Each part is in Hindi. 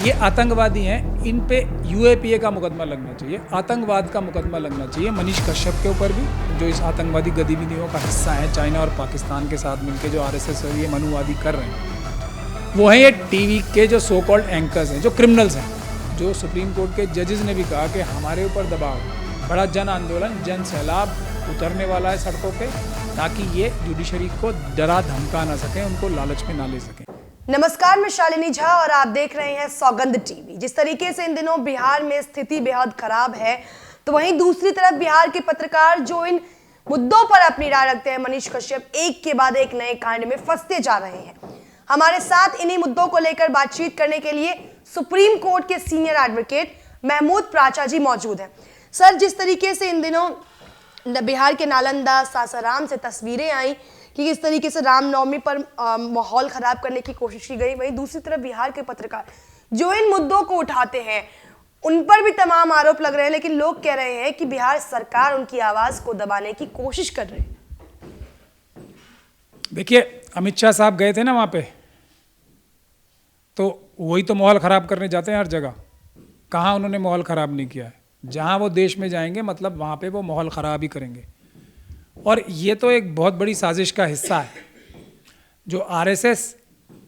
ये आतंकवादी हैं, इन पे यूएपीए का मुकदमा लगना चाहिए, आतंकवाद का मुकदमा लगना चाहिए मनीष कश्यप के ऊपर भी, जो इस आतंकवादी गतिविधियों का हिस्सा है चाइना और पाकिस्तान के साथ मिलकर जो आरएसएस और ये मनुवादी कर रहे हैं। वो हैं ये टीवी के जो सो कॉल्ड एंकर्स हैं, जो क्रिमिनल्स हैं, जो सुप्रीम कोर्ट के जजेस ने भी कहा कि हमारे ऊपर दबाव, बड़ा जन आंदोलन, जन सैलाब उतरने वाला है सड़कों पे, ताकि ये जुडिशरी को डरा धमका ना सकें, उनको लालच में ना ले सकें। नमस्कार, मैं शालिनी झा और आप देख रहे हैं सौगंध टीवी। जिस तरीके से इन दिनों बिहार में स्थिति बेहद खराब है, तो वहीं दूसरी तरफ बिहार के पत्रकार जो इन मुद्दों पर अपनी राय रखते हैं, मनीष कश्यप एक के बाद एक नए कांड में फंसते जा रहे हैं। हमारे साथ इन्हीं मुद्दों को लेकर बातचीत करने के लिए सुप्रीम कोर्ट के सीनियर एडवोकेट महमूद प्राचा जी मौजूद हैं। सर, जिस तरीके से इन दिनों बिहार के नालंदा, सासाराम से तस्वीरें आई कि किस तरीके से रामनवमी पर माहौल खराब करने की कोशिश की गई, वहीं दूसरी तरफ बिहार के पत्रकार जो इन मुद्दों को उठाते हैं उन पर भी तमाम आरोप लग रहे हैं, लेकिन लोग कह रहे हैं कि बिहार सरकार उनकी आवाज को दबाने की कोशिश कर रही है। देखिए, अमित शाह साहब गए थे ना वहाँ पे, तो वही तो माहौल ख़राब करने जाते हैं हर जगह। कहाँ उन्होंने माहौल ख़राब नहीं किया है। जहाँ वो देश में जाएंगे मतलब वहाँ पे वो माहौल ख़राब ही करेंगे। और ये तो एक बहुत बड़ी साजिश का हिस्सा है जो आरएसएस,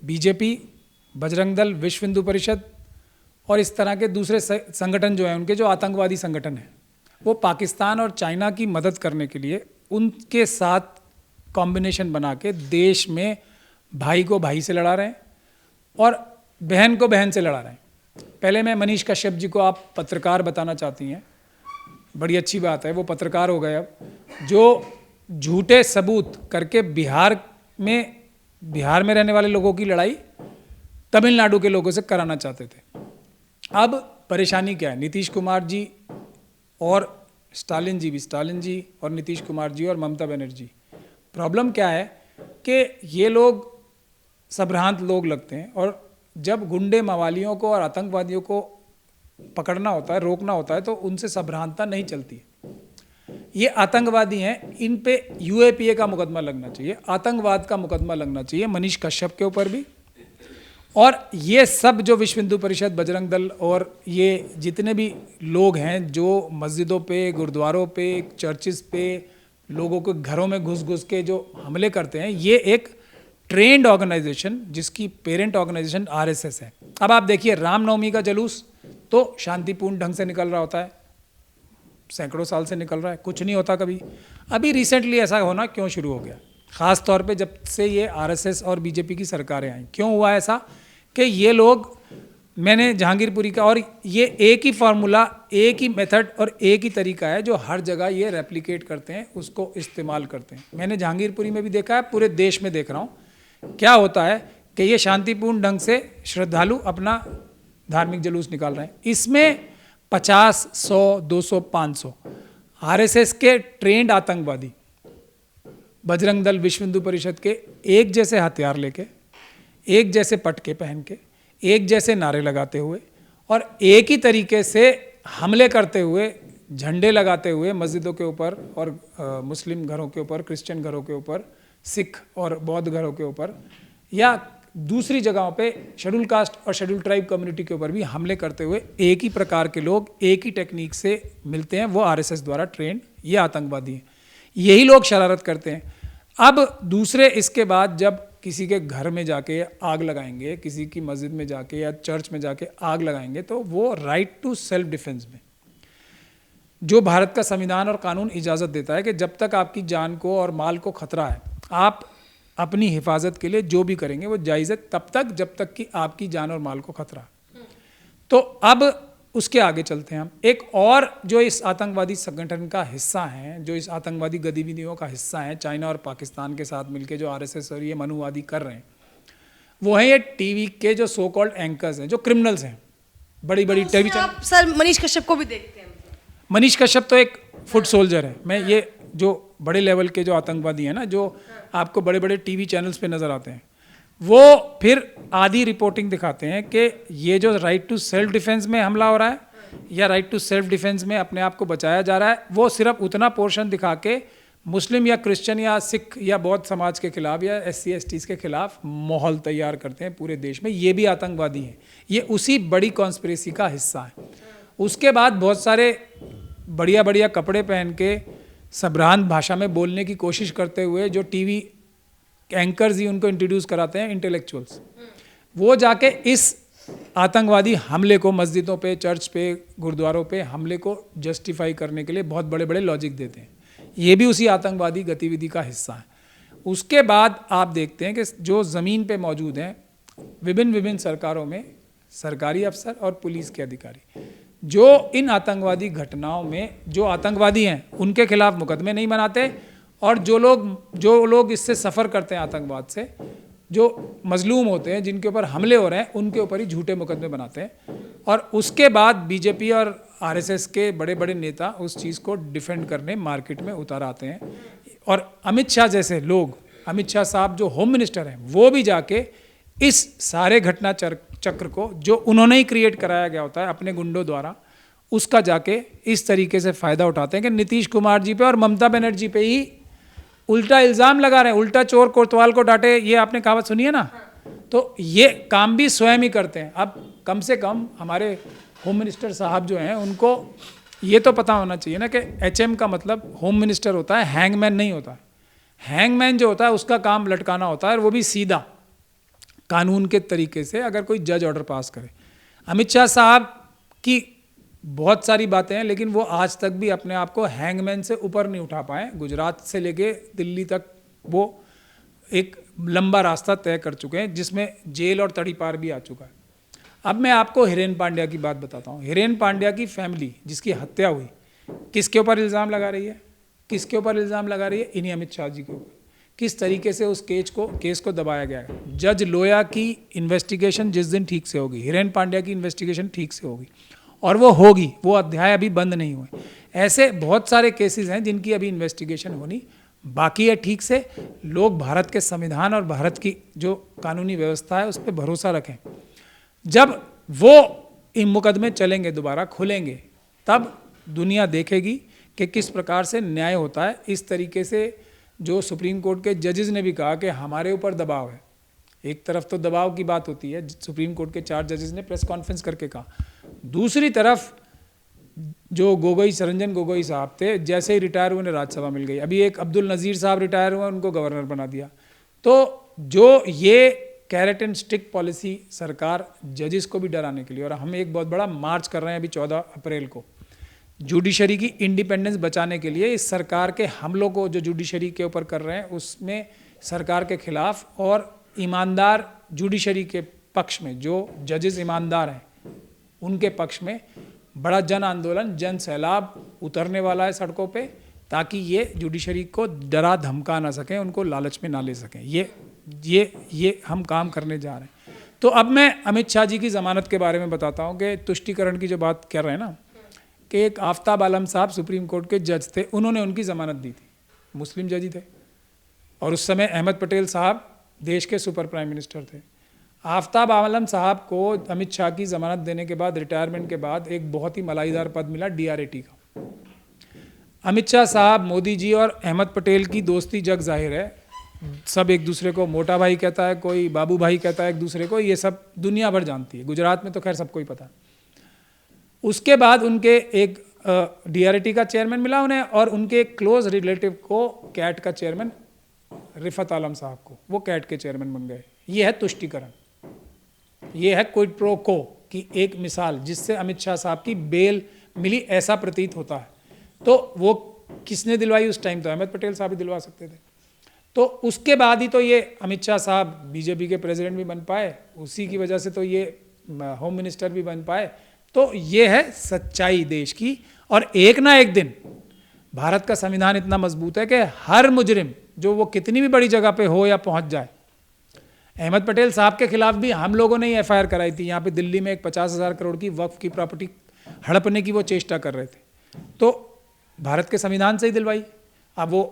बीजेपी, बजरंग दल, विश्व हिंदू परिषद और इस तरह के दूसरे संगठन जो हैं, उनके जो आतंकवादी संगठन हैं, वो पाकिस्तान और चाइना की मदद करने के लिए उनके साथ कॉम्बिनेशन बना के देश में भाई को भाई से लड़ा रहे हैं और बहन को बहन से लड़ा रहे हैं। पहले मैं मनीष कश्यप जी को, आप पत्रकार बताना चाहती हैं, बड़ी अच्छी बात है, वो पत्रकार हो गए अब, जो झूठे सबूत करके बिहार में रहने वाले लोगों की लड़ाई तमिलनाडु के लोगों से कराना चाहते थे। अब परेशानी क्या है, नीतीश कुमार जी और स्टालिन जी और नीतीश कुमार जी और ममता बनर्जी, प्रॉब्लम क्या है कि ये लोग संभ्रांत लोग लगते हैं, और जब गुंडे मवालियों को और आतंकवादियों को पकड़ना होता है, रोकना होता है, तो उनसे संभ्रांतता नहीं चलती है। ये आतंकवादी हैं, इन पे यूएपीए का मुकदमा लगना चाहिए, आतंकवाद का मुकदमा लगना चाहिए मनीष कश्यप के ऊपर भी। और ये सब जो विश्व हिंदू परिषद, बजरंग दल और ये जितने भी लोग हैं जो मस्जिदों पे, गुरुद्वारों पे, चर्चिस पे, लोगों के घरों में घुस के जो हमले करते हैं, ये एक ट्रेंड ऑर्गेनाइजेशन जिसकी पेरेंट ऑर्गेनाइजेशन आरएसएस है। अब आप देखिए, रामनवमी का जुलूस तो शांतिपूर्ण ढंग से निकल रहा होता है, सैकड़ों साल से निकल रहा है, कुछ नहीं होता कभी। अभी रिसेंटली ऐसा होना क्यों शुरू हो गया, ख़ास तौर पे जब से ये आरएसएस और बीजेपी की सरकारें आई। क्यों हुआ ऐसा कि ये लोग, मैंने जहांगीरपुरी का, और ये एक ही फार्मूला, एक ही मेथड और एक ही तरीका है जो हर जगह ये रेप्लिकेट करते हैं, उसको इस्तेमाल करते हैं। मैंने जहांगीरपुरी में भी देखा है, पूरे देश में देख रहा हूँ। क्या होता है कि ये शांतिपूर्ण ढंग से श्रद्धालु अपना धार्मिक जुलूस निकाल रहे हैं, इसमें 50, 100, 200, 500 आरएसएस के ट्रेंड आतंकवादी, बजरंग दल, विश्व हिंदू परिषद के एक जैसे हथियार लेके, एक जैसे पटके पहन के, एक जैसे नारे लगाते हुए और एक ही तरीके से हमले करते हुए, झंडे लगाते हुए मस्जिदों के ऊपर और मुस्लिम घरों के ऊपर, क्रिश्चियन घरों के ऊपर, सिख और बौद्ध घरों के ऊपर, या दूसरी जगहों पे शेड्यूल कास्ट और शेड्यूल ट्राइब कम्युनिटी के ऊपर भी हमले करते हुए एक ही प्रकार के लोग एक ही टेक्निक से मिलते हैं, वो आरएसएस द्वारा ट्रेंड ये आतंकवादी हैं। यही लोग शरारत करते हैं। अब दूसरे, इसके बाद जब किसी के घर में जाके आग लगाएंगे, किसी की मस्जिद में जाके या चर्च में जाके आग लगाएंगे, तो वो राइट टू सेल्फ डिफेंस में, जो भारत का संविधान और कानून इजाज़त देता है कि जब तक आपकी जान को और माल को खतरा है, आप अपनी हिफाजत के लिए जो भी करेंगे वो जायज़ है, तब तक जब तक कि आपकी जान और माल को खतरा। तो अब उसके आगे चलते हैं हम। एक और जो इस आतंकवादी संगठन का हिस्सा हैं, जो इस आतंकवादी गतिविधियों का हिस्सा हैं, चाइना और पाकिस्तान के साथ मिलकर जो आरएसएस और ये मनुवादी कर रहे हैं, वो हैं ये टीवी के जो सो कॉल्ड एंकर्स हैं, जो क्रिमिनल्स हैं, बड़ी बड़ी TV channel. Sir, Manish Kashyap को भी देखते हैं। मनीष कश्यप तो एक फुट सोल्जर है। मैं ये जो बड़े लेवल के जो आतंकवादी हैं ना, जो आपको बड़े बड़े टीवी चैनल्स पे नज़र आते हैं, वो फिर आधी रिपोर्टिंग दिखाते हैं कि ये जो राइट टू सेल्फ डिफेंस में हमला हो रहा है या राइट टू सेल्फ डिफेंस में अपने आप को बचाया जा रहा है, वो सिर्फ उतना पोर्शन दिखा के मुस्लिम या क्रिश्चियन या सिख या बौद्ध समाज के खिलाफ या SC/STs के खिलाफ माहौल तैयार करते हैं पूरे देश में, ये भी आतंकवादी हैं। ये उसी बड़ी कॉन्स्पिरेसी का हिस्सा है। उसके बाद बहुत सारे बढ़िया बढ़िया कपड़े पहन के सभ्रांत भाषा में बोलने की कोशिश करते हुए जो टीवी एंकर्स ही उनको इंट्रोड्यूस कराते हैं, इंटेलेक्चुअल्स, वो जाके इस आतंकवादी हमले को मस्जिदों पे, चर्च पे, गुरुद्वारों पे हमले को जस्टिफाई करने के लिए बहुत बड़े बड़े लॉजिक देते हैं। ये भी उसी आतंकवादी गतिविधि का हिस्सा है। उसके बाद आप देखते हैं कि जो ज़मीन पे मौजूद हैं विभिन्न सरकारों में सरकारी अफसर और पुलिस के अधिकारी, जो इन आतंकवादी घटनाओं में जो आतंकवादी हैं उनके खिलाफ मुकदमे नहीं बनाते, और जो लोग इससे सफ़र करते हैं आतंकवाद से, जो मजलूम होते हैं, जिनके ऊपर हमले हो रहे हैं, उनके ऊपर ही झूठे मुकदमे बनाते हैं। और उसके बाद बीजेपी और RSS के बड़े बड़े नेता उस चीज़ को डिफेंड करने मार्केट में उतर आते हैं। और अमित शाह जैसे लोग, अमित शाह साहब जो होम मिनिस्टर हैं, वो भी जाके इस सारे घटना चक्र को जो उन्होंने ही क्रिएट कराया गया होता है अपने गुंडों द्वारा, उसका जाके इस तरीके से फ़ायदा उठाते हैं कि नीतीश कुमार जी पे और ममता बनर्जी पे ही उल्टा इल्ज़ाम लगा रहे हैं। उल्टा चोर कोतवाल को डांटे, ये आपने कहावत सुनी है ना। तो ये काम भी स्वयं ही करते हैं। अब कम से कम हमारे होम मिनिस्टर साहब जो हैं, उनको ये तो पता होना चाहिए ना कि HM का मतलब होम मिनिस्टर होता है, हैंगमैन नहीं होता है। हैंगमैन जो होता है उसका काम लटकाना होता है, और वो भी सीधा कानून के तरीके से, अगर कोई जज ऑर्डर पास करे। अमित शाह साहब की बहुत सारी बातें हैं, लेकिन वो आज तक भी अपने आप को हैंगमैन से ऊपर नहीं उठा पाए। गुजरात से लेके दिल्ली तक वो एक लंबा रास्ता तय कर चुके हैं, जिसमें जेल और तड़ीपार भी आ चुका है। अब मैं आपको हिरेन पांड्या की बात बताता हूँ। हिरेन पांड्या की फैमिली जिसकी हत्या हुई, किसके ऊपर इल्ज़ाम लगा रही है? किसके ऊपर इल्ज़ाम लगा रही है? इन्हीं अमित शाह जी के ऊपर। किस तरीके से उस केस को दबाया गया है। जज लोया की इन्वेस्टिगेशन जिस दिन ठीक से होगी, हिरेन पांड्या की इन्वेस्टिगेशन ठीक से होगी, और वो होगी, वो अध्याय अभी बंद नहीं हुए। ऐसे बहुत सारे केसेस हैं जिनकी अभी इन्वेस्टिगेशन होनी बाकी है ठीक से। लोग भारत के संविधान और भारत की जो कानूनी व्यवस्था है उस पर भरोसा रखें। जब वो इन मुकदमे चलेंगे, दोबारा खुलेंगे, तब दुनिया देखेगी कि किस प्रकार से न्याय होता है। इस तरीके से जो सुप्रीम कोर्ट के जजेस ने भी कहा कि हमारे ऊपर दबाव है। एक तरफ तो दबाव की बात होती है, सुप्रीम कोर्ट के 4 जजेस ने प्रेस कॉन्फ्रेंस करके कहा। दूसरी तरफ जो गोगोई, सरंजन गोगोई साहब थे, जैसे ही रिटायर हुए उन्हें राज्यसभा मिल गई। अभी एक अब्दुल नज़ीर साहब रिटायर हुए, उनको गवर्नर बना दिया। तो जो ये कैरेट एंड स्टिक पॉलिसी सरकार जजेस को भी डराने के लिए, और हम एक बहुत बड़ा मार्च कर रहे हैं अभी 14 अप्रैल को, जुडिशरी की इंडिपेंडेंस बचाने के लिए। इस सरकार के हमलों को जो जुडिशरी के ऊपर कर रहे हैं उसमें सरकार के खिलाफ, और ईमानदार जुडिशरी के पक्ष में जो जजेस ईमानदार हैं उनके पक्ष में बड़ा जन आंदोलन, जन सैलाब उतरने वाला है सड़कों पे, ताकि ये जुडिशरी को डरा धमका ना सकें, उनको लालच में ना ले सकें। ये हम काम करने जा रहे हैं। तो अब मैं अमित शाह जी की ज़मानत के बारे में बताता हूँ कि तुष्टीकरण की जो बात कर रहे हैं ना, कि एक आफ्ताब आलम साहब सुप्रीम कोर्ट के जज थे, उन्होंने उनकी ज़मानत दी थी। मुस्लिम जज ही थे, और उस समय अहमद पटेल साहब देश के सुपर प्राइम मिनिस्टर थे। आफ्ताब आलम साहब को अमित शाह की ज़मानत देने के बाद, रिटायरमेंट के बाद, एक बहुत ही मलाईदार पद मिला DRAT का। अमित शाह साहब, मोदी जी और अहमद पटेल की दोस्ती जग जाहिर है। सब एक दूसरे को मोटा भाई कहता है, कोई बाबू भाई कहता है एक दूसरे को, ये सब दुनिया भर जानती है। गुजरात में तो खैर सबको ही पता है। उसके बाद उनके एक DRAT का चेयरमैन मिला उन्हें, और उनके एक क्लोज रिलेटिव को कैट का चेयरमैन, रिफत आलम साहब को, वो कैट के चेयरमैन बन गए। ये है तुष्टीकरण, ये है क्विड प्रो को की एक मिसाल, जिससे अमित शाह साहब की बेल मिली, ऐसा प्रतीत होता है। तो वो किसने दिलवाई उस टाइम? तो अहमद पटेल साहब ही दिलवा सकते थे। तो उसके बाद ही तो ये अमित शाह साहब बीजेपी के प्रेसिडेंट भी बन पाए, उसी की वजह से तो ये होम मिनिस्टर भी बन पाए। तो ये है सच्चाई देश की। और एक ना एक दिन भारत का संविधान इतना मजबूत है कि हर मुजरिम, जो वो कितनी भी बड़ी जगह पे हो या पहुंच जाए, अहमद पटेल साहब के खिलाफ भी हम लोगों ने ही FIR कराई थी। यहाँ पे दिल्ली में एक 50,000 करोड़ की वक्फ की प्रॉपर्टी हड़पने की वो चेष्टा कर रहे थे, तो भारत के संविधान से ही दिलवाई। अब वो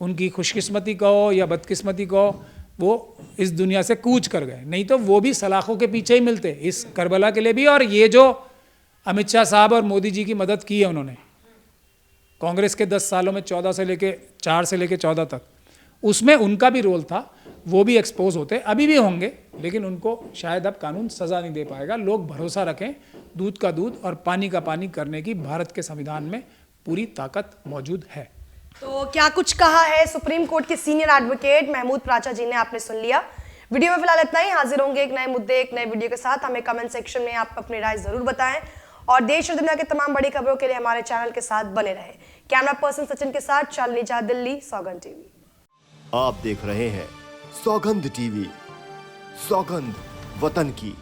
उनकी खुशकिस्मती कहो या बदकिस्मती कहो, वो इस दुनिया से कूच कर गए, नहीं तो वो भी सलाखों के पीछे ही मिलते इस करबला के लिए भी। और ये जो अमित शाह साहब और मोदी जी की मदद की है उन्होंने, कांग्रेस के 10 सालों में 4 से लेके 14 तक, उसमें उनका भी रोल था, वो भी एक्सपोज होते, अभी भी होंगे, लेकिन उनको शायद अब कानून सजा नहीं दे पाएगा। लोग भरोसा रखें, दूध का दूध और पानी का पानी करने की भारत के संविधान में पूरी ताकत मौजूद है। तो क्या कुछ कहा है सुप्रीम कोर्ट के सीनियर एडवोकेट महमूद प्राचा जी ने, आपने सुन लिया। वीडियो में फिलहाल इतना ही। हाजिर होंगे एक नए मुद्दे, एक नए वीडियो के साथ। हमें कमेंट सेक्शन में आप अपनी राय जरूर बताएं और देश और दुनिया की तमाम बड़ी खबरों के लिए हमारे चैनल के साथ बने रहे। कैमरा पर्सन सचिन के साथ शालिनी झा, दिल्ली, सौगंध टीवी। आप देख रहे हैं सौगंध टीवी, सौगंध वतन की।